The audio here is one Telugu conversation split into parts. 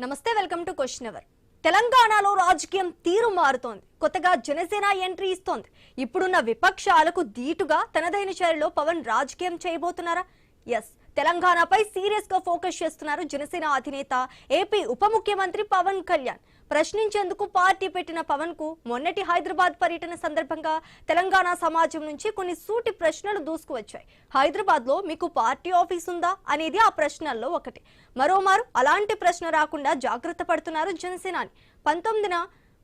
నమస్తే, వెల్కమ్ టు క్వశ్చన్ అవర్. తెలంగాణలో రాజకీయం తీరు మారుతోంది. కొత్తగా జనసేన ఎంట్రీ ఇస్తోంది. ఇప్పుడున్న విపక్షాలకు దీటుగా తనదైన శైలిలో పవన్ రాజకీయం చేయబోతున్నారా? ఎస్, తెలంగాణపై సీరియస్ గా ఫోకస్ చేస్తున్నారు జనసేన అధినేత ఏపీ ఉప ముఖ్యమంత్రి పవన్ కళ్యాణ్. ప్రశ్నించేందుకు పార్టీ పెట్టిన పవన్ కు మొన్నటి హైదరాబాద్ పర్యటన సందర్భంగా తెలంగాణ సమాజం నుంచి కొన్ని సూటి ప్రశ్నలు దూసుకువచ్చాయి. హైదరాబాద్ లో మీకు పార్టీ ఆఫీస్ ఉందా అనేది ఆ ప్రశ్నల్లో ఒకటి. మరోమారు అలాంటి ప్రశ్న రాకుండా జాగ్రత్త పడుతున్నారు జనసేనాని. 19న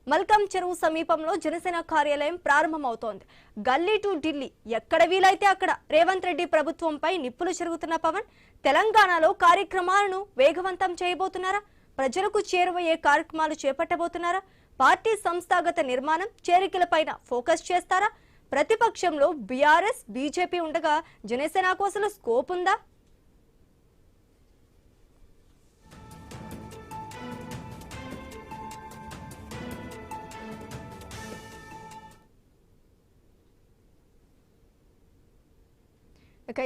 మల్కం చెరువు సమీపంలో జనసేన కార్యాలయం ప్రారంభమవుతోంది. గల్లీ టు ఢిల్లీ, ఎక్కడ వీలైతే అక్కడ రేవంత్ రెడ్డి ప్రభుత్వంపై నిప్పులు చెరుగుతున్న పవన్ తెలంగాణలో కార్యక్రమాలను వేగవంతం చేయబోతున్నారా? ప్రజలకు చేరువయ్యే కార్యక్రమాలు చేపట్టబోతున్నారా? పార్టీ సంస్థాగత నిర్మాణం, చేరికలపైన ఫోకస్ చేస్తారా? ప్రతిపక్షంలో బీఆర్ఎస్, బీజేపీ ఉండగా జనసేనకు అసలు స్కోప్ ఉందా?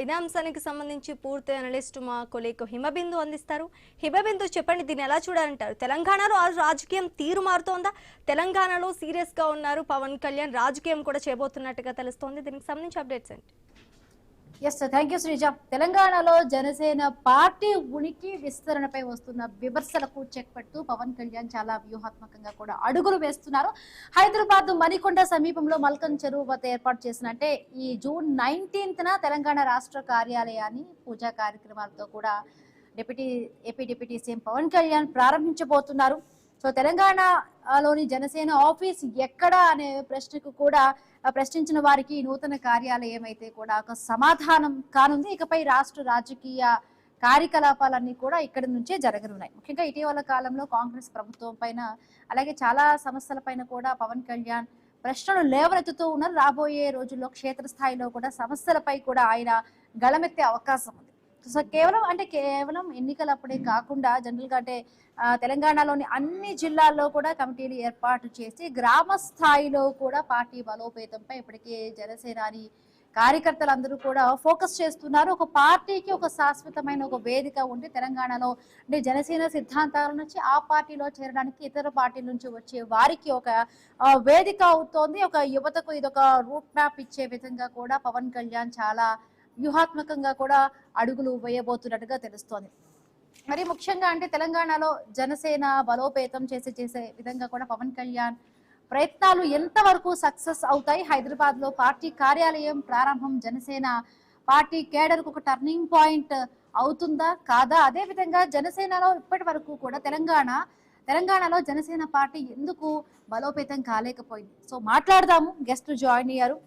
ఇదే అంశానికి సంబంధించి పూర్తి అనలిస్ట్ మా కొలీగ్ హిమబిందు అందిస్తారు. హిమబిందు, చెప్పండి, దీన్ని ఎలా చూడాలంటారు? తెలంగాణలో రాజకీయం తీరు మారుతోందా? తెలంగాణలో సీరియస్ గా ఉన్నారు పవన్ కళ్యాణ్, రాజకీయం కూడా చేయబోతున్నట్టుగా తెలుస్తోంది. దీనికి సంబంధించి అప్డేట్స్ ఏంటి? Yes, thank you Sreeja. తెలంగాణలో జనసేన పార్టీ ఉనికి విస్తరణపై వస్తున్న విమర్శలకు చెక్ పెడుతూ పవన్ కళ్యాణ్ చాలా వ్యూహాత్మకంగా కూడా అడుగులు వేస్తున్నారు. హైదరాబాద్ మణికొండ సమీపంలో మల్కం చెరువు వద్ద ఏర్పాటు చేసిన ఈ జూన్ 19న తెలంగాణ రాష్ట్ర కార్యాలయాన్ని పూజా కార్యక్రమాలతో కూడా AP deputy CM Pawan Kalyan ప్రారంభించబోతున్నారు. సో తెలంగాణలోని జనసేన ఆఫీస్ ఎక్కడ అనే ప్రశ్నకు కూడా ప్రశ్నించిన వారికి నూతన కార్యాలయం అయితే కూడా ఒక సమాధానం కానుంది. ఇకపై రాష్ట్ర రాజకీయ కార్యకలాపాలన్నీ కూడా ఇక్కడి నుంచే జరగనున్నాయి. ముఖ్యంగా ఇటీవల కాలంలో కాంగ్రెస్ ప్రభుత్వం పైన, అలాగే చాలా సమస్యల పైన కూడా పవన్ కళ్యాణ్ ప్రశ్నలు లేవనెత్తుతూ ఉన్నారు. రాబోయే రోజుల్లో క్షేత్రస్థాయిలో కూడా సమస్యలపై కూడా ఆయన గళమెత్తే అవకాశం ఉంది. సో కేవలం ఎన్నికలప్పుడే కాకుండా జనరల్ గా తెలంగాణలోని అన్ని జిల్లాల్లో కూడా కమిటీలు ఏర్పాటు చేసి గ్రామ స్థాయిలో కూడా పార్టీ బలోపేతంపై ఇప్పటికే జనసేనాని కార్యకర్తలందరూ కూడా ఫోకస్ చేస్తున్నారు. ఒక పార్టీకి ఒక శాశ్వతమైన ఒక వేదిక ఉండి తెలంగాణలో జనసేన సిద్ధాంతాల నుంచి ఆ పార్టీలో చేరడానికి ఇతర పార్టీల నుంచి వచ్చే వారికి ఒక వేదిక అవుతోంది. ఒక యువతకు ఇదొక రూట్ మ్యాప్ ఇచ్చే విధంగా కూడా పవన్ కళ్యాణ్ చాలా వ్యూహాత్మకంగా కూడా అడుగులు వేయబోతున్నట్టుగా తెలుస్తోంది. మరి ముఖ్యంగా తెలంగాణలో జనసేన బలోపేతం చేసే విధంగా కూడా పవన్ కళ్యాణ్ ప్రయత్నాలు ఎంతవరకు సక్సెస్ అవుతాయి? హైదరాబాద్ లో పార్టీ కార్యాలయం ప్రారంభం జనసేన పార్టీ కేడర్ కు ఒక టర్నింగ్ పాయింట్ అవుతుందా కాదా? అదే విధంగా జనసేనలో ఇప్పటి వరకు కూడా తెలంగాణలో జనసేన పార్టీ ఎందుకు బలోపేతం కాలేకపోయింది? సో మాట్లాడదాము. గెస్ట్ జాయిన్ అయ్యారు,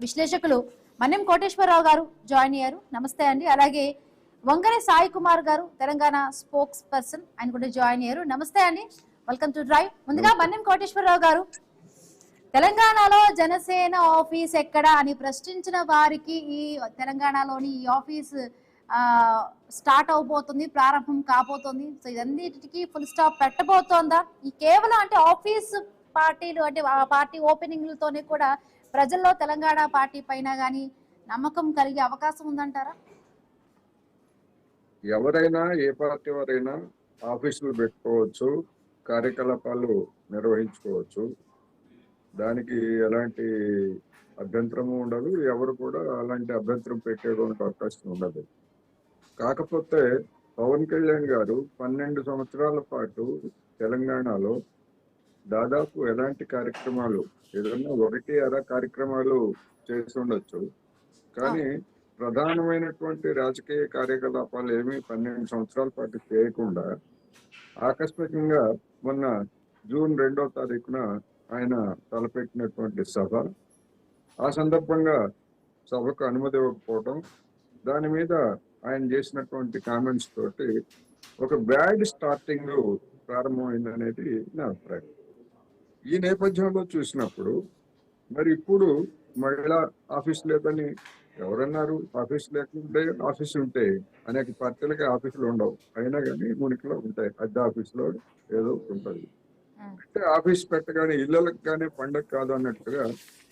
విశ్లేషకులు మన్నెం కోటేశ్వరరావు గారు జాయిన్ అయ్యారు. నమస్తే అండి. అలాగే వంగనే సాయి కుమార్ గారు, తెలంగాణ స్పోక్స్ పర్సన్, ఆయన కూడా జాయిన్ అయ్యారు. నమస్తే అండి, వెల్కమ్ టు డ్రైవ్. ముందుగా మన్నెం కోటేశ్వరరావు గారు, తెలంగాణలో జనసేన ఆఫీస్ ఎక్కడ అని ప్రశ్నించిన వారికి ఈ తెలంగాణలోని ఈ ఆఫీస్ స్టార్ట్ అవబోతుంది, ప్రారంభం కాబోతోంది. సో ఇదన్నిటికీ ఫుల్ స్టాప్ పెట్టబోతోందా? ఈ కేవలం ఆఫీస్ పార్టీలు పార్టీ ఓపెనింగ్లతోనే కూడా ప్రజల్లో తెలంగాణ పార్టీ పైన గానీ నమ్మకం కలిగే అవకాశం ఉందంటారా? ఎవరైనా, ఏ పార్టీ వారైనా ఆఫీసులు పెట్టుకోవచ్చు, కార్యకలాపాలు నిర్వహించుకోవచ్చు. దానికి ఎలాంటి అభ్యంతరము ఉండదు. ఎవరు కూడా అలాంటి అభ్యంతరం పెట్టేటువంటి అవకాశం ఉండదు. కాకపోతే పవన్ కళ్యాణ్ గారు 12 సంవత్సరాల పాటు తెలంగాణలో దాదాపు ఎలాంటి కార్యక్రమాలు, ఏదన్నా ఒకటి అర కార్యక్రమాలు చేసి ఉండొచ్చు, కానీ ప్రధానమైనటువంటి రాజకీయ కార్యకలాపాలు ఏమీ 12 సంవత్సరాల పాటు చేయకుండా ఆకస్మికంగా మొన్న జూన్ 2వ తారీఖున ఆయన తలపెట్టినటువంటి సభ, ఆ సందర్భంగా సభకు అనుమతి ఇవ్వకపోవడం, దాని మీద ఆయన చేసినటువంటి కామెంట్స్ తోటి ఒక బ్యాడ్ స్టార్టింగ్ ప్రారంభమైందనేది నా అభిప్రాయం. ఈ నేపథ్యంలో చూసినప్పుడు మరి ఇప్పుడు మహిళా ఆఫీస్ లేదని ఎవరన్నారు? ఆఫీస్ లేకుంటే ఆఫీస్ ఉంటే అనేక పార్టీలకి ఆఫీసులు ఉండవు, అయినా కానీ మునికిలో ఉంటాయి. అద్దె ఆఫీసులో ఏదో ఉంటుంది. అంటే ఆఫీస్ పెట్టగానే ఇళ్ళకి కానీ పండగ కాదు అన్నట్టుగా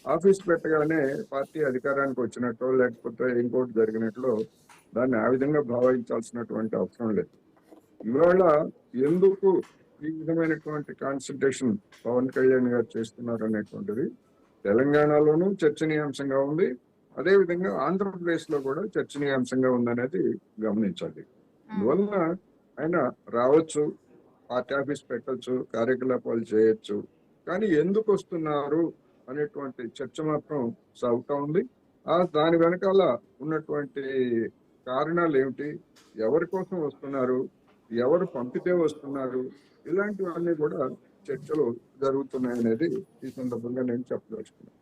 ఆఫీస్ పెట్టగానే పార్టీ అధికారానికి వచ్చినట్టు లేకపోతే ఇంకోటి జరిగినట్లు దాన్ని ఆ విధంగా భావించాల్సినటువంటి అవసరం లేదు. ఇవాళ ఎందుకు ఈ విధమైనటువంటి కాన్సన్ట్రేషన్ పవన్ కళ్యాణ్ గారు చేస్తున్నారు అనేటువంటిది తెలంగాణలోనూ చర్చనీయాంశంగా ఉంది. అదేవిధంగా ఆంధ్రప్రదేశ్ లో కూడా చర్చనీయాంశంగా ఉందనేది గమనించాలి. అందువలన ఆయన రావచ్చు, పార్టీ ఆఫీస్ పెట్టచ్చు, కార్యకలాపాలు చేయొచ్చు, కానీ ఎందుకు వస్తున్నారు అనేటువంటి చర్చ మాత్రం సాగుతా ఉంది. దాని వెనకాల ఉన్నటువంటి కారణాలు ఏమిటి, ఎవరి కోసం వస్తున్నారు, ఎవరు పంపితే వస్తున్నారు, ఇలాంటివన్నీ కూడా చర్చలు జరుగుతున్నాయి అనేది ఈ సందర్భంగా నేను చెప్పదలుచుకున్నాను.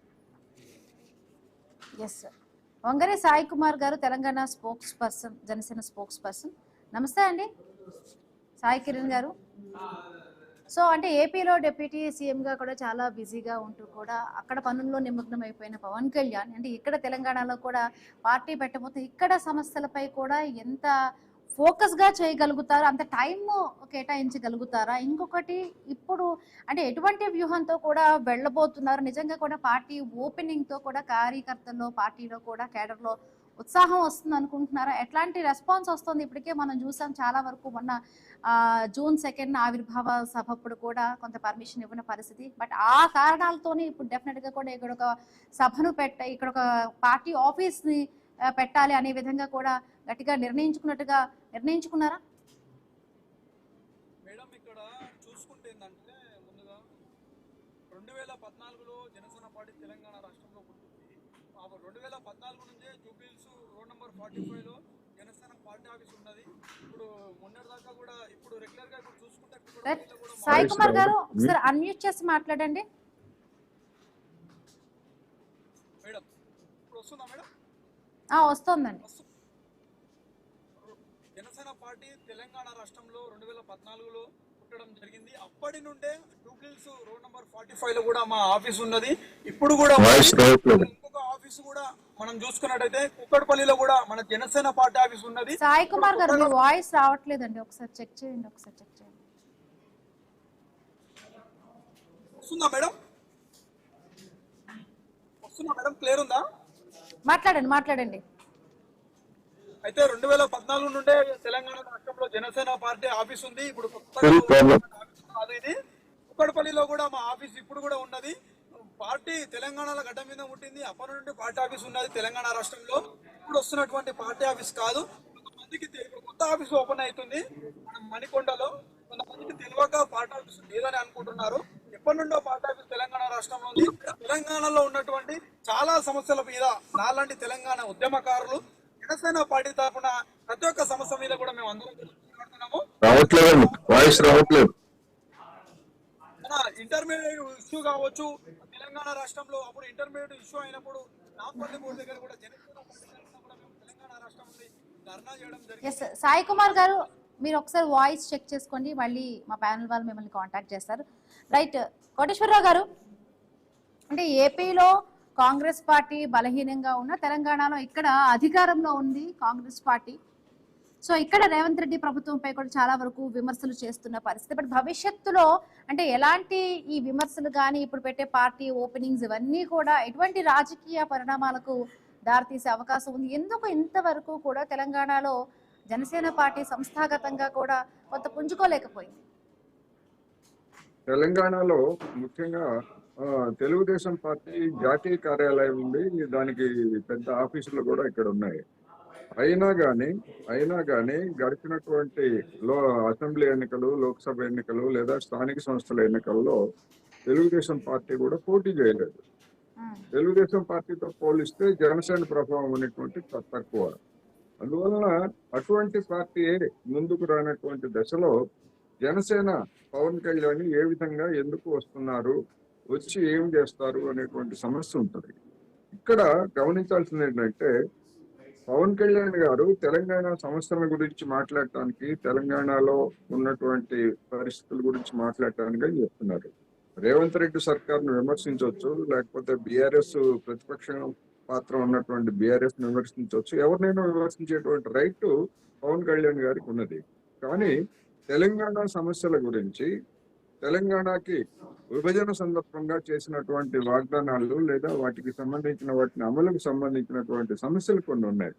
Yes sir. వంగరే సాయి కుమార్ గారు, Telangana spokesperson, Janasena spokesperson. నమస్తే అండి సాయి కిరణ్ గారు. సో అంటే ఏపీలో డిప్యూటీ సీఎంగా కూడా చాలా బిజీగా ఉంటూ కూడా అక్కడ పనుల్లో నిమగ్నం అయిపోయిన పవన్ కళ్యాణ్ అంటే ఇక్కడ తెలంగాణలో కూడా పార్టీ పెట్టబోతే ఇక్కడ సమస్యలపై కూడా ఎంత ఫోకస్గా చేయగలుగుతారు, అంత టైం కేటాయించగలుగుతారా? ఇంకొకటి ఇప్పుడు అంటే ఎటువంటి వ్యూహంతో కూడా వెళ్ళబోతున్నారు? నిజంగా కూడా పార్టీ ఓపెనింగ్తో కూడా కార్యకర్తల్లో, పార్టీలో కూడా కేడర్లో ఉత్సాహం వస్తుంది అనుకుంటున్నారా? ఎట్లాంటి రెస్పాన్స్ వస్తుంది? ఇప్పటికే మనం చూసాం చాలా వరకు. మొన్న జూన్ 2 ఆవిర్భావ సభ అప్పుడు కూడా కొంత పర్మిషన్ ఇవ్వని పరిస్థితి. బట్ ఆ కారణాలతోనే ఇప్పుడు డెఫినెట్గా కూడా ఇక్కడ ఒక సభను ఇక్కడ ఒక పార్టీ ఆఫీస్ని పెట్టాలి అనే విధంగా కూడా గట్టిగా నిర్ణయించుకున్నారా? మేడం ఇక్కడ చూసుకుంటే ఏంటంటే ముందుగా 2014లో జనసేన పార్టీ తెలంగాణ రాష్ట్రంలో పుట్టింది. 2014 నుంచే జూబ్లీహిల్స్ రోడ్ నెంబర్ 45లో జనసేన పార్టీ ఆఫీస్ ఉన్నది. ఇప్పుడు మొన్నటిదాకా కూడా ఇప్పుడు రెగ్యులర్ గా ఇప్పుడు చూసుకుంటే సాయి కుమార్ గారు ఒకసారి అన్మ్యూట్ చేసి మాట్లాడండి మేడం. ఇప్పుడు వస్తుందా మేడం? వస్తుందండి. జనసేన పార్టీ తెలంగాణ రాష్ట్రంలో 2014లో పుట్టడం జరిగింది. అప్పటి నుండే జూబ్లీహిల్స్ రోడ్ నెంబర్ 45లో కూడా మా ఆఫీస్ ఉన్నది. ఇప్పుడు కూడా ఇంకొక ఆఫీస్ కూడా మనం చూసుకున్నట్టయితే కుక్కడపల్లిలో కూడా మన జనసేన పార్టీ ఆఫీస్ ఉన్నది. సాయి కుమార్ గారు మీ వాయిస్ రావట్లేదండి, ఒకసారి చెక్ చేయండి. వస్తుందా మేడం? క్లియర్ ఉందా? మాట్లాడండి. అయితే 2014 నుండే తెలంగాణ రాష్ట్రంలో జనసేన పార్టీ ఆఫీస్ ఉంది. ఇప్పుడు ఇది కుక్కడపల్లిలో కూడా మా ఆఫీస్ ఇప్పుడు కూడా ఉన్నది. పార్టీ తెలంగాణలో గడ్డ మీద ఉంటుంది. అప్పటి నుండి పార్టీ ఆఫీస్ ఉన్నది తెలంగాణ రాష్ట్రంలో. ఇప్పుడు వస్తున్నటువంటి పార్టీ ఆఫీస్ కాదు. కొంతమందికి కొత్త ఆఫీస్ ఓపెన్ అవుతుంది మణికొండలో. కొంతమందికి తెలియక పార్టీ ఆఫీస్ లేదని అనుకుంటున్నారు. ఎప్పటి నుండో పార్టీ ఆఫీస్ తెలంగాణ రాష్ట్రంలో ఉంది. తెలంగాణలో ఉన్నటువంటి చాలా సమస్యల మీద నాలాంటి తెలంగాణ ఉద్యమకారులు జనసేన పార్టీ తరఫున ప్రతి ఒక్క సమస్య మీద కూడా మేము అందరం మాట్లాడుతున్నాము. ఇంటర్మీడియట్ ఇష్యూ కావచ్చు తెలంగాణ రాష్ట్రంలో. అప్పుడు ఇంటర్మీడియట్ ఇష్యూ అయినప్పుడు నాంపల్లి బోర్డు దగ్గర కూడా జనసేన పార్టీ తరఫున కూడా మేము తెలంగాణ రాష్ట్రం నుండి ధర్నా చేయడం జరిగింది. సాయి కుమార్ గారు మీరు ఒకసారి వాయిస్ చెక్ చేసుకోండి, మళ్ళీ మా ప్యానల్ వాళ్ళు మిమ్మల్ని కాంటాక్ట్ చేస్తారు. రైట్. కోటేశ్వరరావు గారు, అంటే ఏపీలో కాంగ్రెస్ పార్టీ బలహీనంగా ఉన్న తెలంగాణలో ఇక్కడ అధికారంలో ఉంది కాంగ్రెస్ పార్టీ. సో ఇక్కడ రేవంత్ రెడ్డి ప్రభుత్వంపై కూడా చాలా వరకు విమర్శలు చేస్తున్న పరిస్థితి. బట్ భవిష్యత్తులో అంటే ఎలాంటి ఈ విమర్శలు కానీ ఇప్పుడు పెట్టే పార్టీ ఓపెనింగ్స్ ఇవన్నీ కూడా ఎటువంటి రాజకీయ పరిణామాలకు దారితీసే అవకాశం ఉంది? ఎందుకు ఇంతవరకు కూడా తెలంగాణలో జనసేన పార్టీ సంస్థాగతంగా కూడా కొంత పుంజుకోలేకపోయింది? తెలంగాణలో ముఖ్యంగా తెలుగుదేశం పార్టీ జాతీయ కార్యాలయం ఉంది, దానికి పెద్ద ఆఫీసులు కూడా ఇక్కడ ఉన్నాయి. అయినా కానీ గడిచినటువంటి అసెంబ్లీ ఎన్నికలు, లోక్సభ ఎన్నికలు లేదా స్థానిక సంస్థల ఎన్నికల్లో తెలుగుదేశం పార్టీ కూడా పోటీ చేయలేదు. తెలుగుదేశం పార్టీతో పోలిస్తే జనసేన ప్రభావం అనేటువంటి తక్కువ. అందువలన అటువంటి పార్టీ ముందుకు రానటువంటి దశలో జనసేన పవన్ కళ్యాణ్ ఏ విధంగా ఎందుకు వస్తున్నారు, వచ్చి ఏం చేస్తారు అనేటువంటి సమస్య ఉంటుంది. ఇక్కడ గమనించాల్సింది ఏంటంటే పవన్ కళ్యాణ్ గారు తెలంగాణ సమస్యల గురించి మాట్లాడటానికి, తెలంగాణలో ఉన్నటువంటి పరిస్థితుల గురించి మాట్లాడటానికి చెప్తున్నారు. రేవంత్ రెడ్డి సర్కార్ను విమర్శించవచ్చు, లేకపోతే బీఆర్ఎస్ ప్రతిపక్ష పాత్ర ఉన్నటువంటి బీఆర్ఎస్ ను విమర్శించవచ్చు. ఎవరినైనా విమర్శించేటువంటి రైట్ పవన్ కళ్యాణ్ గారికి ఉన్నది. కానీ తెలంగాణ సమస్యల గురించి, తెలంగాణకి విభజన సందర్భంగా చేసినటువంటి వాగ్దానాలు లేదా వాటికి సంబంధించిన వాటిని అమలుకు సంబంధించినటువంటి సమస్యలు కొన్ని ఉన్నాయి.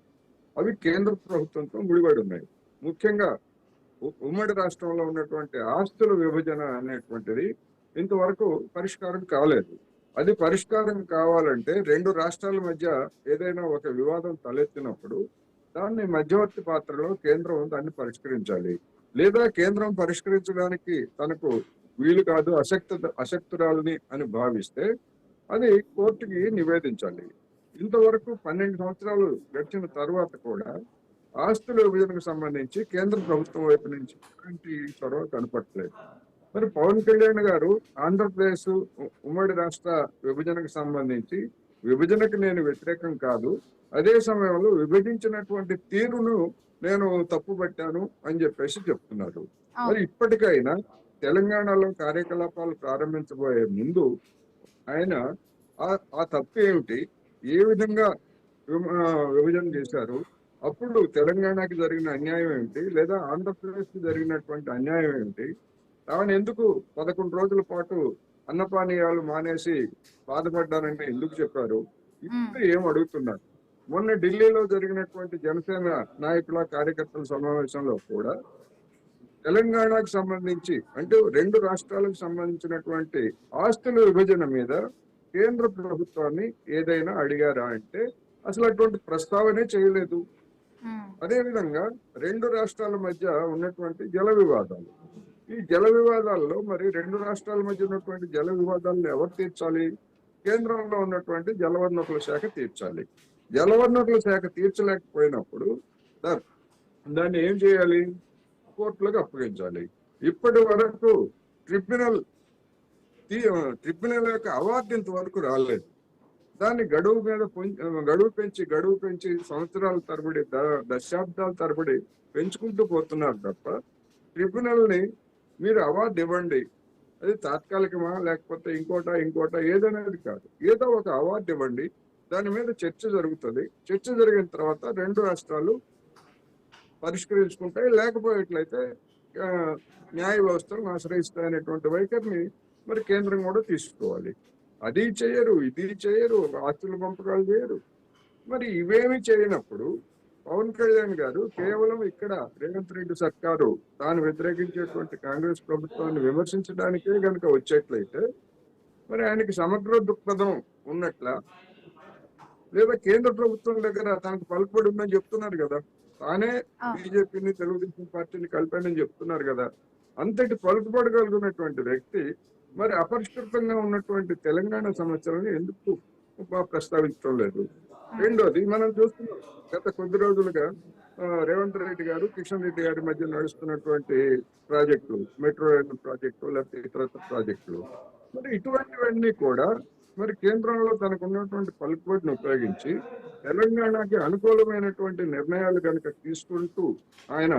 అవి కేంద్ర ప్రభుత్వంతో ముడిపడి ఉన్నాయి. ముఖ్యంగా ఉమ్మడి రాష్ట్రంలో ఉన్నటువంటి ఆస్తుల విభజన అనేటువంటిది ఇంతవరకు పరిష్కారం కాలేదు. అది పరిష్కారం కావాలంటే రెండు రాష్ట్రాల మధ్య ఏదైనా ఒక వివాదం తలెత్తినప్పుడు దాన్ని మధ్యవర్తి పాత్రలో కేంద్రం దాన్ని పరిష్కరించాలి. లేదా కేంద్రం పరిష్కరించడానికి తనకు వీలు కాదు, అశక్తురాలని అని భావిస్తే అది కోర్టుకి నివేదించాలి. ఇంతవరకు 12 సంవత్సరాలు గడిచిన తర్వాత కూడా ఆస్తుల విభజనకు సంబంధించి కేంద్ర ప్రభుత్వం వైపు నుంచి ఎలాంటి చొరవ కనపడలేదు. మరి పవన్ కళ్యాణ్ గారు ఆంధ్రప్రదేశ్ ఉమ్మడి రాష్ట్ర విభజనకు సంబంధించి విభజనకు నేను వ్యతిరేకం కాదు, అదే సమయంలో విభజించినటువంటి తీరును నేను తప్పుపట్టాను అని చెప్పేసి చెప్తున్నారు. మరి ఇప్పటికైనా తెలంగాణలో కార్యకలాపాలు ప్రారంభించబోయే ముందు ఆయన ఆ తప్పు ఏమిటి, ఏ విధంగా విభజన చేశారు, అప్పుడు తెలంగాణకి జరిగిన అన్యాయం ఏమిటి, లేదా ఆంధ్రప్రదేశ్ కి జరిగినటువంటి అన్యాయం ఏమిటి, తాను ఎందుకు 11 రోజుల పాటు అన్నపానీయాలు మానేసి బాధపడ్డానని ఎందుకు చెప్పారు, ఇప్పుడు ఏం అడుగుతున్నారు. మొన్న ఢిల్లీలో జరిగినటువంటి జనసేన నాయకుల కార్యకర్తల సమావేశంలో కూడా తెలంగాణకు సంబంధించి అంటే రెండు రాష్ట్రాలకు సంబంధించినటువంటి ఆస్తుల విభజన మీద కేంద్ర ప్రభుత్వాన్ని ఏదైనా అడిగారా అంటే అసలు అటువంటి ప్రస్తావనే చేయలేదు. అదేవిధంగా రెండు రాష్ట్రాల మధ్య ఉన్నటువంటి జల వివాదాలు, ఈ జల వివాదాల్లో మరి రెండు రాష్ట్రాల మధ్య ఉన్నటువంటి జల వివాదాలను ఎవరు తీర్చాలి? కేంద్రంలో ఉన్నటువంటి జలవనరుల శాఖ తీర్చాలి. జలవనరుల శాఖ తీర్చలేకపోయినప్పుడు దాన్ని ఏం చేయాలి? కోర్టులకు అప్పగించాలి. ఇప్పటి వరకు ట్రిబ్యునల్ యొక్క అవార్డు ఇంతవరకు రాలేదు. దాన్ని గడువు పెంచి సంవత్సరాల తరబడి దశాబ్దాల తరబడి పెంచుకుంటూ పోతున్నారు తప్ప ట్రిబ్యునల్ ని మీరు అవార్డు ఇవ్వండి, అది తాత్కాలికమా లేకపోతే ఇంకోట ఏదనేది కాదు, ఏదో ఒక అవార్డు ఇవ్వండి, దాని మీద చర్చ జరుగుతుంది. చర్చ జరిగిన తర్వాత రెండు రాష్ట్రాలు పరిష్కరించుకుంటాయి, లేకపోయేట్లయితే న్యాయ వ్యవస్థను ఆశ్రయిస్తాయనేటువంటి వైఖరిని మరి కేంద్రం కూడా తీసుకోవాలి. అది చేయరు, ఇది చేయరు, ఆస్తుల పంపకాలు చేయరు. మరి ఇవేమి చేయనప్పుడు పవన్ కళ్యాణ్ గారు కేవలం ఇక్కడ రేవంత్ రెడ్డి సర్కారు తాను వ్యతిరేకించేటువంటి కాంగ్రెస్ ప్రభుత్వాన్ని విమర్శించడానికే గనుక వచ్చేట్లయితే మరి ఆయనకి సమగ్ర దృక్పథం ఉన్నట్ల, లేదా కేంద్ర ప్రభుత్వం దగ్గర తనకు పలుకుబడి ఉందని చెప్తున్నారు కదా, తానే బీజేపీని తెలుగుదేశం పార్టీని కలిపానని చెప్తున్నారు కదా, అంతటి పలుకుబడి కలిగినటువంటి వ్యక్తి మరి అపరిష్కృతంగా ఉన్నటువంటి తెలంగాణ సమస్యలను ఎందుకు ప్రస్తావించడం లేదు? రెండోది మనం చూస్తున్నాం, గత కొద్ది రోజులుగా రేవంత్ రెడ్డి గారు కిషన్ రెడ్డి గారి మధ్య నడుస్తున్నటువంటి ప్రాజెక్టులు, మెట్రో రైలు ప్రాజెక్టు లేకపోతే ఇతర ప్రాజెక్టులు, మరి ఇటువంటివన్నీ కూడా మరి కేంద్రంలో తనకు ఉన్నటువంటి పలుకుబడిని ఉపయోగించి తెలంగాణకి అనుకూలమైనటువంటి నిర్ణయాలు కనుక తీసుకుంటూ ఆయన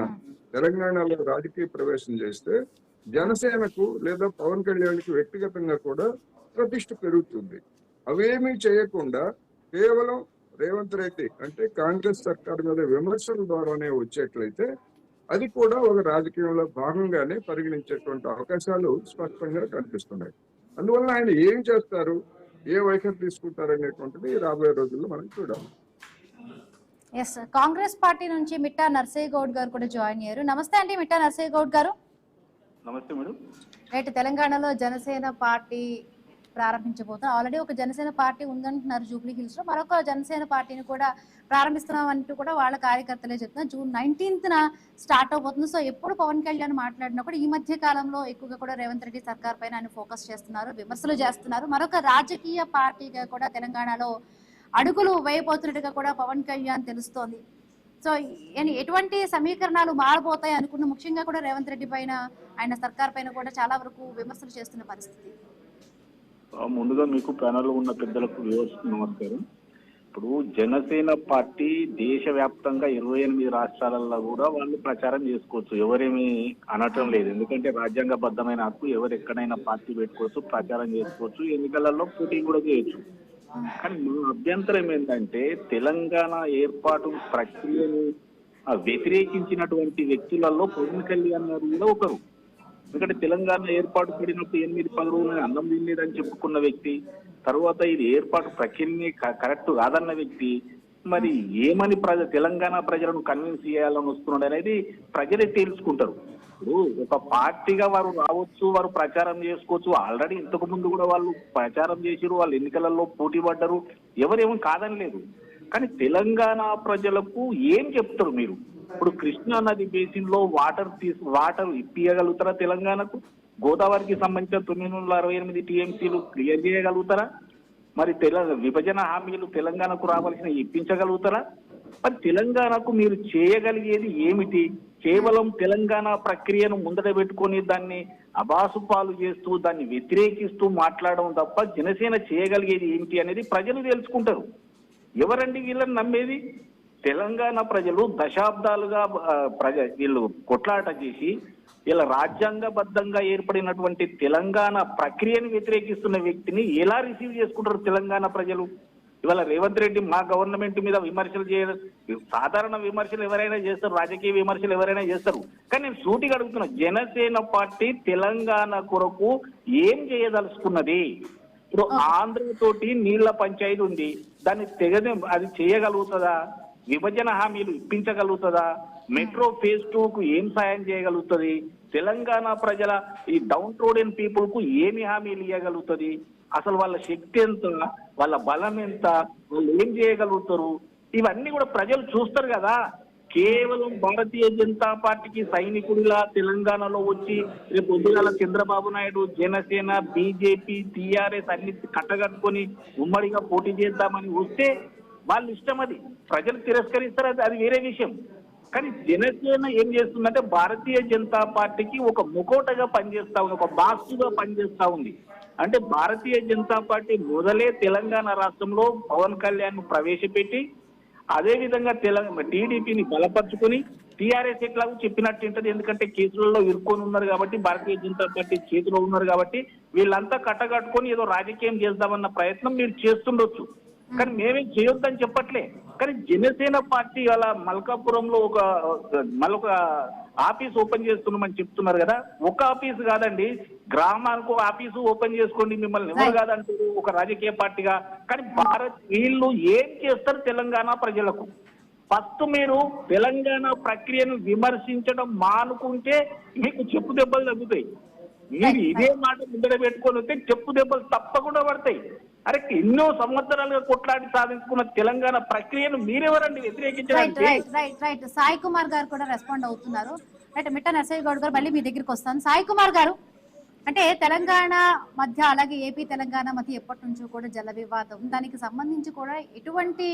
తెలంగాణలో రాజకీయ ప్రవేశం చేస్తే జనసేనకు లేదా పవన్ కళ్యాణ్కి వ్యక్తిగతంగా కూడా ప్రతిష్ట పెరుగుతుంది. అవేమీ చేయకుండా కేవలం రేవంత్ రెడ్డి అంటే కాంగ్రెస్ సర్కార్ మీద విమర్శల ద్వారానే వచ్చేట్లయితే అది కూడా ఒక రాజకీయంలో భాగంగానే పరిగణించేటువంటి అవకాశాలు స్పష్టంగా కనిపిస్తున్నాయి. అందువల్ల ఆయన ఏం చేస్తారు, ఏ వైఖరి తీసుకుంటారు అనేటువంటిది రాబోయే రోజుల్లో మనం చూడాలి. ఎస్, కాంగ్రెస్ పార్టీ నుంచి మిట్టా నర్సయ్య గౌడ్ గారు కూడా జాయిన్ అయ్యారు. నమస్తే అండి మిట్టా నర్సయ్య గౌడ్ గారు. నమస్తే మేడం. రైట్, తెలంగాణలో జనసేన పార్టీ ప్రారంభించబోతాం. ఆల్రెడీ ఒక జనసేన పార్టీ ఉందంటున్నారు జూబ్లీ హిల్స్ లో, మరొక జనసేన పార్టీని కూడా ప్రారంభిస్తున్నాం అంటూ కూడా వాళ్ళ కార్యకర్తలే చెప్తున్నారు. June 19th స్టార్ట్ అవబోతుంది. సో ఎప్పుడు పవన్ కళ్యాణ్ మాట్లాడినా కూడా ఈ మధ్య కాలంలో ఎక్కువగా కూడా రేవంత్ రెడ్డి సర్కార్ పైన ఆయన ఫోకస్ చేస్తున్నారు, విమర్శలు చేస్తున్నారు. మరొక రాజకీయ పార్టీగా కూడా తెలంగాణలో అడుగులు వేయబోతున్నట్టుగా కూడా పవన్ కళ్యాణ్ తెలుస్తోంది. సో ఎటువంటి సమీకరణాలు మారబోతాయి అనుకున్న, ముఖ్యంగా కూడా రేవంత్ రెడ్డి పైన ఆయన సర్కార్ పైన కూడా చాలా వరకు విమర్శలు చేస్తున్న పరిస్థితి. ముందుగా మీకు ప్యానల్లో ఉన్న పెద్దలకు నమస్కారం. ఇప్పుడు జనసేన పార్టీ దేశవ్యాప్తంగా 28 రాష్ట్రాలలో కూడా వాళ్ళు ప్రచారం చేసుకోవచ్చు, ఎవరేమి అనటం లేదు. ఎందుకంటే రాజ్యాంగబద్ధమైన హక్కు, ఎవరు ఎక్కడైనా పార్టీ పెట్టుకోవచ్చు, ప్రచారం చేసుకోవచ్చు, ఎన్నికలలో పోటీ కూడా చేయొచ్చు. కానీ మా అభ్యంతరం ఏంటంటే తెలంగాణ ఏర్పాటు ప్రక్రియను వ్యతిరేకించినటువంటి వ్యక్తులలో పవన్ కళ్యాణ్ గారు కూడా ఒకరు. ఎందుకంటే తెలంగాణ ఏర్పాటు పడినప్పుడు 8-10 రోజులు అన్నం తినలేదని చెప్పుకున్న వ్యక్తి, తర్వాత ఇది ఏర్పాటు ప్రక్రియని కరెక్ట్ కాదన్న వ్యక్తి, మరి ఏమని తెలంగాణ ప్రజలను కన్విన్స్ చేయాలని వస్తున్నాడు అనేది ప్రజలే తేల్చుకుంటారు. ఇప్పుడు ఒక పార్టీగా వారు రావచ్చు, వారు ప్రచారం చేసుకోవచ్చు. ఆల్రెడీ ఇంతకు ముందు కూడా వాళ్ళు ప్రచారం చేసిరు, వాళ్ళు ఎన్నికలలో పోటీ పడ్డారు, ఎవరేమో కాదని లేదు. కానీ తెలంగాణ ప్రజలకు ఏం చెప్తారు మీరు? ఇప్పుడు కృష్ణా నది బేసిన్ లో వాటర్ ఇప్పియగలుగుతారా తెలంగాణకు? గోదావరికి సంబంధించిన 968 టీఎంసీలు క్లియర్ చేయగలుగుతారా? మరి విభజన హామీలు తెలంగాణకు రావాల్సిన ఇప్పించగలుగుతారా? మరి తెలంగాణకు మీరు చేయగలిగేది ఏమిటి? కేవలం తెలంగాణ ప్రక్రియను ముందట పెట్టుకొని దాన్ని అబాసుపాలు చేస్తూ దాన్ని వ్యతిరేకిస్తూ మాట్లాడడం తప్ప జనసేన చేయగలిగేది ఏమిటి అనేది ప్రజలు తెలుసుకుంటారు. ఎవరండి వీళ్ళని నమ్మేది? తెలంగాణ ప్రజలు దశాబ్దాలుగా వీళ్ళు కొట్లాట చేసి ఇలా రాజ్యాంగబద్ధంగా ఏర్పడినటువంటి తెలంగాణ ప్రక్రియను వ్యతిరేకిస్తున్న వ్యక్తిని ఎలా రిసీవ్ చేసుకుంటారు తెలంగాణ ప్రజలు? ఇవాళ రేవంత్ రెడ్డి మా గవర్నమెంట్ మీద విమర్శలు సాధారణ విమర్శలు ఎవరైనా చేస్తారు, రాజకీయ విమర్శలు ఎవరైనా చేస్తారు. కానీ నేను సూటిగా అడుగుతున్నా, జనసేన పార్టీ తెలంగాణ కొరకు ఏం చేయదలుచుకున్నది? ఇప్పుడు ఆంధ్రతోటి నీళ్ల పంచాయతీ ఉంది, దాన్ని అది చేయగలుగుతుందా? విభజన హామీలు ఇప్పించగలుగుతుందా? మెట్రో ఫేజ్ 2కు ఏం సాయం చేయగలుగుతుంది? తెలంగాణ ప్రజల ఈ డౌన్ రోడెన్ పీపుల్ కు ఏమి హామీలు ఇవ్వగలుగుతుంది? అసలు వాళ్ళ శక్తి ఎంత, వాళ్ళ బలం ఎంత, వాళ్ళు ఏం చేయగలుగుతారు? ఇవన్నీ కూడా ప్రజలు చూస్తారు కదా. కేవలం భారతీయ జనతా పార్టీకి సైనికుడిలా తెలంగాణలో వచ్చి రేపు పొద్దుగాల చంద్రబాబు నాయుడు, జనసేన, బీజేపీ, టీఆర్ఎస్ అన్ని కట్టగట్టుకొని ఉమ్మడిగా పోటీ చేద్దామని వస్తే వాళ్ళ ఇష్టం, అది ప్రజలు తిరస్కరిస్తారు, అది వేరే విషయం. కానీ జనసేన ఏం చేస్తుందంటే భారతీయ జనతా పార్టీకి ఒక ముకోటగా పనిచేస్తా ఉంది, ఒక బాక్సుగా పనిచేస్తా ఉంది. అంటే భారతీయ జనతా పార్టీ మొదలే తెలంగాణ రాష్ట్రంలో పవన్ కళ్యాణ్ ప్రవేశపెట్టి అదే విధంగా టీడీపీని బలపరుచుకొని టీఆర్ఎస్ ఎట్లాగో చెప్పినట్టు ఉంటుంది. ఎందుకంటే కేసులలో ఇరుక్కొని ఉన్నారు కాబట్టి, భారతీయ జనతా పార్టీ చేతిలో ఉన్నారు కాబట్టి వీళ్ళంతా కట్టగట్టుకొని ఏదో రాజకీయం చేద్దామన్న ప్రయత్నం మీరు చేస్తుండొచ్చు. కానీ మేమేం చేయొద్దని చెప్పట్లే. కానీ జనసేన పార్టీ అలా మల్కాపురంలో మరొక ఆఫీస్ ఓపెన్ చేస్తున్నామని చెప్తున్నారు కదా. ఒక ఆఫీస్ కాదండి, గ్రామానికి ఒక ఆఫీసు ఓపెన్ చేసుకోండి, మిమ్మల్ని ఎవరు కాదంటారు ఒక రాజకీయ పార్టీగా. కానీ వీళ్ళు ఏం చేస్తారు తెలంగాణ ప్రజలకు? ఫస్ట్ మీరు తెలంగాణ ప్రక్రియను విమర్శించడం మానుకుంటే మీకు చెప్పు దెబ్బలు తగ్గుతాయి. మీరు ఇదే మాట ముందర పెట్టుకొని వస్తే చెప్పు దెబ్బలు తప్పకుండా పడతాయి. అరే ఎన్నో సంవత్సరాలుగా కొట్లాడి సాధించుకున్న తెలంగాణ ప్రక్రియను మీరెవరండి వ్యతిరేకించడానికి? సాయి కుమార్ గారు కూడా రెస్పాండ్ అవుతున్నారు. రైట్, మిట్ట నరసయ్య గౌడ్ గారు మళ్ళీ మీ దగ్గరికి వస్తాను. సాయి కుమార్ గారు, అంటే తెలంగాణ మధ్య అలాగే ఏపీ తెలంగాణ మధ్య ఎప్పటి నుంచో కూడా జల వివాదం, దానికి సంబంధించి కూడా ఎటువంటి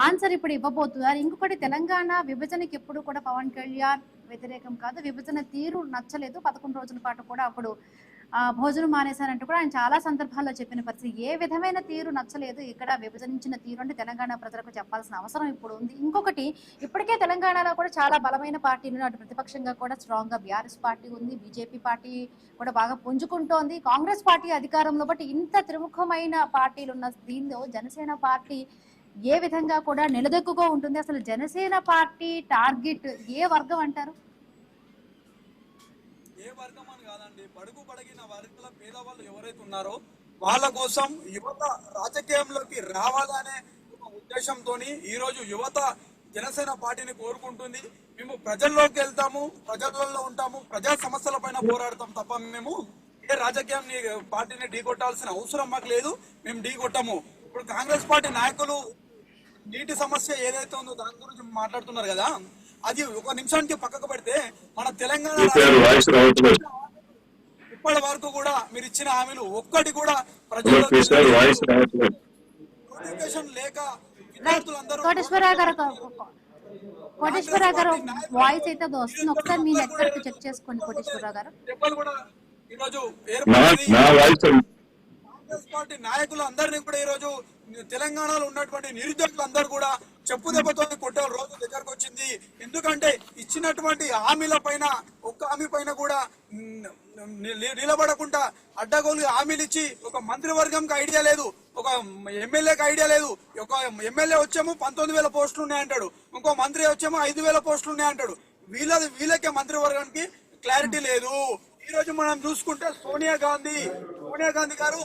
ఆన్సర్ ఇప్పుడు ఇవ్వబోతున్నారు? ఇంకొకటి, తెలంగాణ విభజనకి ఎప్పుడు కూడా పవన్ కళ్యాణ్ వ్యతిరేకం కాదు, విభజన తీరు నచ్చలేదు, 11 రోజుల పాటు కూడా అప్పుడు భోజనం మానేశారంటూ కూడా ఆయన చాలా సందర్భాల్లో చెప్పిన పరిస్థితి. ఏ విధమైన తీరు నచ్చలేదు, ఇక్కడ విభజనించిన తీరు అంటే తెలంగాణ ప్రజలకు చెప్పాల్సిన అవసరం ఇప్పుడు ఉంది. ఇంకొకటి, ఇప్పటికే తెలంగాణలో కూడా చాలా బలమైన పార్టీలు, అటు ప్రతిపక్షంగా కూడా స్ట్రాంగ్ గా బీఆర్ఎస్ పార్టీ ఉంది, బీజేపీ పార్టీ కూడా బాగా పుంజుకుంటోంది, కాంగ్రెస్ పార్టీ అధికారంలో. బట్ ఇంత త్రిముఖమైన పార్టీలు ఉన్న దీనిలో జనసేన పార్టీ ఏ విధంగా కూడా నిలదొక్కుగా ఉంటుంది? అసలు జనసేన పార్టీ టార్గెట్ ఏ వర్గం అంటారు? ఏ వర్గం అని కాదండి, బడుగు బడిగిన వర్గాల పేదవాళ్ళు ఎవరైతే ఉన్నారో వాళ్ళ కోసం యువత రాజకీయంలోకి రావాలనే ఒక ఉద్దేశంతో ఈ రోజు యువత జనసేన పార్టీని కోరుకుంటుంది. మేము ప్రజల్లోకి వెళ్తాము, ప్రజలలో ఉంటాము, ప్రజా సమస్యల పైన పోరాడతాం తప్ప మేము ఏ రాజకీయాన్ని పార్టీని ఢీకొట్టాల్సిన అవసరం మాకు లేదు, మేము ఢీకొట్టాము. ఇప్పుడు కాంగ్రెస్ పార్టీ నాయకులు నీటి సమస్య ఏదైతే ఉందో దాని గురించి మాట్లాడుతున్నారు కదా, అది ఒక నిమిషానికి పక్కకు పెడితే మన తెలంగాణ ఇప్పటి వరకు కూడా మీరు ఇచ్చిన హామీలు ఒక్కటి కూడా ప్రజలకు లేక కోటేశ్వరరావు గారు వాయిస్ అయితే వస్తుంది, ఒకసారి మీ నెట్వర్క్ చెక్ చేసుకోండి కోటేశ్వరరావు గారు. దెబ్బలు కూడా ఈరోజు కాంగ్రెస్ పార్టీ నాయకులు అందరినీ కూడా ఈరోజు తెలంగాణలో ఉన్నటువంటి నిరుద్యోగులందరూ కూడా చెప్పు దెబ్బతో కొట్టే రోజు దగ్గరకు వచ్చింది. ఎందుకంటే ఇచ్చినటువంటి హామీల పైన ఒక్క హామీ పైన కూడా నిలబడకుండా అడ్డగోలు హామీలు ఇచ్చి ఒక మంత్రివర్గంకి ఐడియా లేదు, ఒక ఎమ్మెల్యేకి ఐడియా లేదు. ఒక ఎమ్మెల్యే వచ్చేమో 19,000 పోస్టులు ఉన్నాయంటాడు, ఇంకో మంత్రి వచ్చేమో 5,000 పోస్టులు ఉన్నాయంటాడు. వీళ్ళకే మంత్రివర్గానికి క్లారిటీ లేదు. ఈ రోజు మనం చూసుకుంటే సోనియా గాంధీ గారు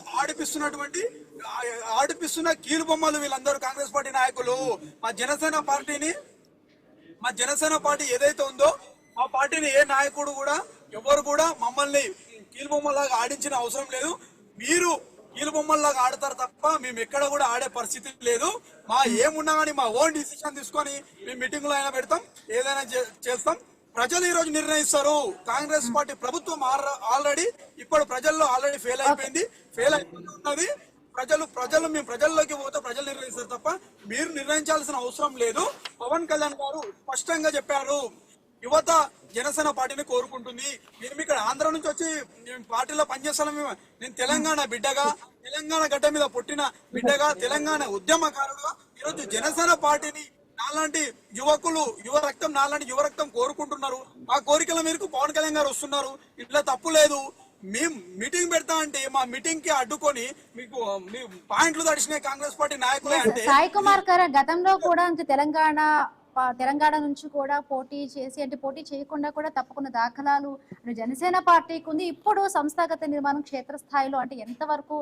ఆడిపిస్తున్న కీలు బొమ్మలు వీళ్ళందరూ కాంగ్రెస్ పార్టీ నాయకులు. మా జనసేన పార్టీ ఏదైతే ఉందో ఆ పార్టీని ఏ నాయకుడు కూడా ఎవరు కూడా మమ్మల్ని కీలుబొమ్మలాగా ఆడించిన అవసరం లేదు. మీరు కీలుబొమ్మల్లాగా ఆడతారు తప్ప మేము ఎక్కడ కూడా ఆడే పరిస్థితి లేదు. మా ఏమున్నా కానీ మా ఓన్ డిసిషన్ తీసుకొని మేము మీటింగ్ లో అయినా పెడతాం, ఏదైనా చేస్తాం. ప్రజలు ఈ రోజు నిర్ణయిస్తారు. కాంగ్రెస్ పార్టీ ప్రభుత్వం ఆల్రెడీ ఇప్పుడు ప్రజల్లో ఆల్రెడీ ఫెయిల్ అయిపోయింది, ఫెయిల్ అయిపోతున్నది. ప్రజలు మేము ప్రజల్లోకి పోతే ప్రజలు నిర్ణయిస్తారు తప్ప మీరు నిర్ణయించాల్సిన అవసరం లేదు. పవన్ కళ్యాణ్ గారు స్పష్టంగా చెప్పారు, యువత జనసేన పార్టీని కోరుకుంటుంది. మేము ఇక్కడ ఆంధ్ర నుంచి వచ్చి పార్టీలో పనిచేస్తాను. నేను తెలంగాణ బిడ్డగా, తెలంగాణ గడ్డ మీద పుట్టిన బిడ్డగా, తెలంగాణ ఉద్యమకారుడుగా ఈరోజు జనసేన పార్టీని నాలాంటి యువకులు, నాలాంటి యువ రక్తం కోరుకుంటున్నారు. ఆ కోరికల మేరకు పవన్ కళ్యాణ్ గారు వస్తున్నారు. ఇట్లా తప్పు లేదు. మేము మీటింగ్ పెడతా అంటే మా మీటింగ్ కి అడ్డుకొని మీకు మీ పాయింట్లు తడిచినాయి కాంగ్రెస్ పార్టీ నాయకులే అంటే. సాయి కుమార్ గారు గతంలో కూడా తెలంగాణ నుంచి కూడా పోటీ చేసి అంటే పోటీ చేయకుండా కూడా తప్పకుండా దాఖలాలు జనసేన పార్టీకి ఉంది. ఇప్పుడు సంస్థాగత నిర్మాణం క్షేత్రస్థాయిలో అంటే ఎంతవరకు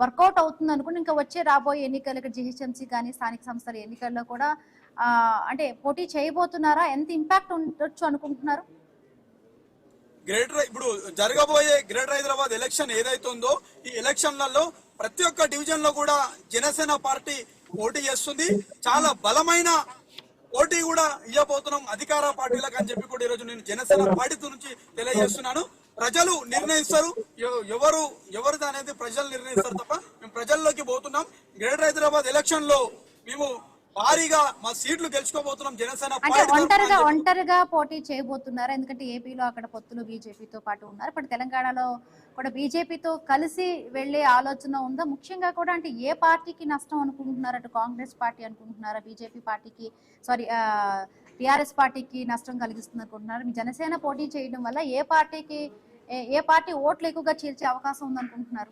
వర్కౌట్ అవుతుంది అనుకుంటే ఇంకా వచ్చే రాబోయే ఎన్నికలు జిహెచ్ఎంసీ కానీ స్థానిక సంస్థల ఎన్నికల్లో కూడా అంటే పోటీ చేయబోతున్నారా? ఎంత ఇంపాక్ట్ ఉండొచ్చు అనుకుంటున్నారు? ఇప్పుడు జరగబోయే గ్రేటర్ హైదరాబాద్ ఎలక్షన్ ఏదైతుందో ఈ ఎలక్షన్లలో ప్రతి ఒక్క డివిజన్ లో కూడా జనసేన పార్టీ పోటీ చేస్తుంది. చాలా బలమైన పోటీ కూడా ఇవ్వబోతున్నాం అధికార పార్టీలకు అని చెప్పి కూడా ఈరోజు నేను జనసేన పార్టీ నుంచి తెలియజేస్తున్నాను. ప్రజలు నిర్ణయిస్తారు, ఎవరిది అనేది ప్రజలు నిర్ణయిస్తారు తప్ప మేము ప్రజల్లోకి పోతున్నాం. గ్రేటర్ హైదరాబాద్ ఎలక్షన్ లో మేము భారీగా మా సీట్లు గెలుచుకోబోతున్నాం. జనసేన ఒంటరిగా పోటీ చేయబోతున్నారు. ఎందుకంటే ఏపీలో అక్కడ పొత్తులు బీజేపీతో పాటు ఉన్నారు. ఇప్పుడు తెలంగాణలో కూడా బీజేపీతో కలిసి వెళ్లే ఆలోచన ఉందా? ముఖ్యంగా కూడా అంటే ఏ పార్టీకి నష్టం అనుకుంటున్నారు? అటు కాంగ్రెస్ పార్టీ అనుకుంటున్నారా, బీజేపీ పార్టీకి టిఆర్ఎస్ పార్టీకి నష్టం కలిగిస్తుంది అనుకుంటున్నారు? మీ జనసేన పోటీ చేయడం వల్ల ఏ పార్టీ ఓట్లు ఎక్కువగా చీల్చే అవకాశం ఉంది అనుకుంటున్నారు?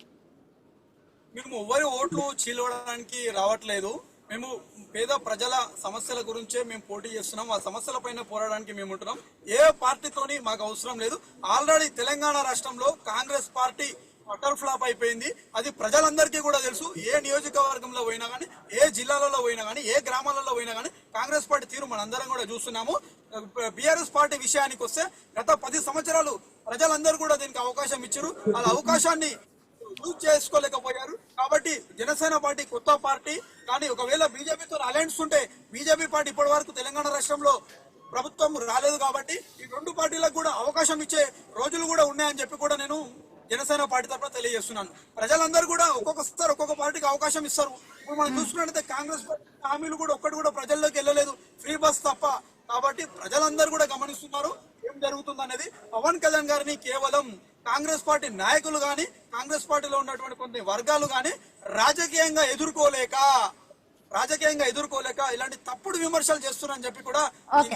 మేము ఎవరి ఓట్లు చీలవడానికి రావట్లేదు. మేము పేద ప్రజల సమస్యల గురించే మేము పోటీ చేస్తున్నాం. ఆ సమస్యల పైన పోరాడడానికి మేము ఉంటున్నాం. ఏ పార్టీతోని మాకు అవసరం లేదు. ఆల్రెడీ తెలంగాణ రాష్ట్రంలో కాంగ్రెస్ పార్టీ అటర్ ఫ్లాప్ అయిపోయింది. అది ప్రజలందరికీ కూడా తెలుసు. ఏ నియోజకవర్గంలో పోయినా కానీ, ఏ జిల్లాలలో పోయినా కానీ, ఏ గ్రామాలలో పోయినా కానీ కాంగ్రెస్ పార్టీ తీరు మనందరం కూడా చూస్తున్నాము. బీఆర్ఎస్ పార్టీ విషయానికి వస్తే గత 10 సంవత్సరాలు ప్రజలందరూ కూడా దీనికి అవకాశం ఇచ్చారు. ఆ అవకాశాన్ని యూజ్ చేసుకోలేకపోయారు. కాబట్టి జనసేన పార్టీ కొత్త పార్టీ. కానీ ఒకవేళ బీజేపీతో అలయన్స్ ఉంటే బీజేపీ పార్టీ ఇప్పటి వరకు తెలంగాణ రాష్ట్రంలో ప్రభుత్వం రాలేదు. కాబట్టి ఈ 2 పార్టీలకు కూడా అవకాశం ఇచ్చే రోజులు కూడా ఉన్నాయని చెప్పి కూడా నేను జనసేన పార్టీ తరఫున తెలియజేస్తున్నాను. ప్రజలందరూ కూడా ఒక్కొక్కసారి ఒక్కొక్క పార్టీకి అవకాశం ఇస్తారు. ఇప్పుడు మనం చూసుకున్నట్లయితే కాంగ్రెస్ పార్టీ హామీలు కూడా ఒక్కటి కూడా ప్రజల్లోకి వెళ్ళలేదు, ఫ్రీ బస్ తప్ప. కాబట్టి ప్రజలందరూ కూడా గమనిస్తున్నారు ఏం జరుగుతుంది అనేది. పవన్ కళ్యాణ్ గారిని కేవలం కాంగ్రెస్ పార్టీ నాయకులు గాని, కాంగ్రెస్ పార్టీలో ఉన్నటువంటి కొన్ని వర్గాలు గాని రాజకీయంగా ఎదుర్కోలేక ఇలాంటి తప్పుడు విమర్శలు చేస్తున్నారని చెప్పి కూడా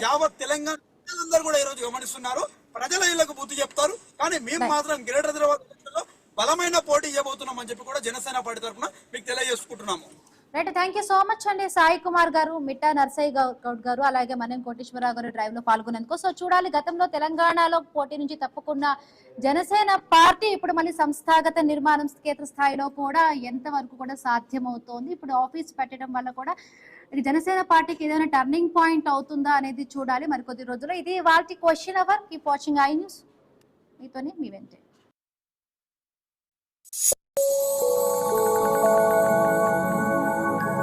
యావత్ తెలంగాణ ప్రజలందరూ కూడా ఈ రోజు గమనిస్తున్నారు. ప్రజల ఇళ్లకు బుద్ధి చెప్తారు. కానీ మేము మాత్రం గ్రేటర్ హైదరాబాద్ లో బలమైన పోటీ చేయబోతున్నాం అని చెప్పి కూడా జనసేన పార్టీ తరఫున మీకు తెలియజేసుకుంటున్నాము. Right, thank you so much అండి. సాయి కుమార్ గారు, మిట్టా నర్సయ్య గౌడ్ గారు, అలాగే మనం కోటేశ్వరరావు గారు డ్రైవ్ లో పాల్గొనేందుకు. సో చూడాలి, గతంలో తెలంగాణలో పోటీ నుంచి తప్పుకున్న జనసేన పార్టీ ఇప్పుడు మళ్ళీ సంస్థాగత నిర్మాణం క్షేత్ర స్థాయిలో కూడా ఎంతవరకు కూడా సాధ్యమవుతోంది. ఇప్పుడు ఆఫీస్ పెట్టడం వల్ల కూడా జనసేన పార్టీకి ఏదైనా టర్నింగ్ పాయింట్ అవుతుందా అనేది చూడాలి మరికొద్ది రోజుల్లో. ఇది వాటి question hour. Keep watching I news. మీతోనే మీ వెంటే.